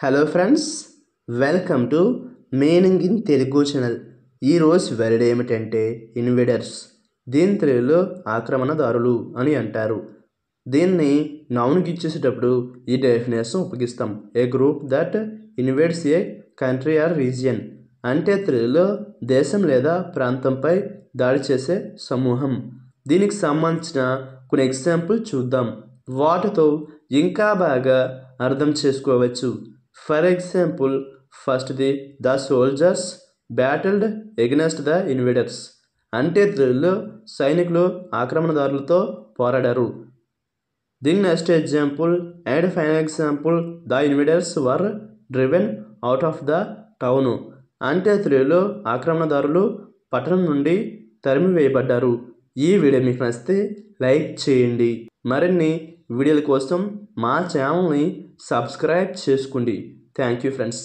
Hello friends, welcome to meaning in Telugu channel. ఈరోజు word ఏమిటంటే invaders. దీని తెలుగులో ఆక్రమణదారులు అని అంటారు. దీన్ని నౌన్కి ఇచ్చేసేటప్పుడు ఈ డెఫినేషన్ ఉపయోగిస్తాం. A group that invades a country or region. అంటే తెలుగులో దేశం లేదా ప్రాంతంపై దాడి చేసే సమూహం. దీనికి సంబంధించిన కొన్ని ఎగ్జాంపుల్ చూద్దాం. వాటితో ఇంకా బాగా అర్థం చేసుకోవచ్చు. ఫర్ ఎగ్జాంపుల్, ఫస్ట్ది the soldiers battled against the invaders. అంటే తెలుగులో సైనికులు ఆక్రమణదారులతో పోరాడారు. దీని next example and final example, the invaders were driven out of the town. అంటే తెలుగులో ఆక్రమణదారులు పట్టణం నుండి తరిమి వేయబడ్డారు. ఈ వీడియో మీకు నచ్చితే లైక్ చేయండి. మరిన్ని వీడియోల కోసం మా ఛానల్ని సబ్స్క్రైబ్ చేసుకోండి. Thank you friends.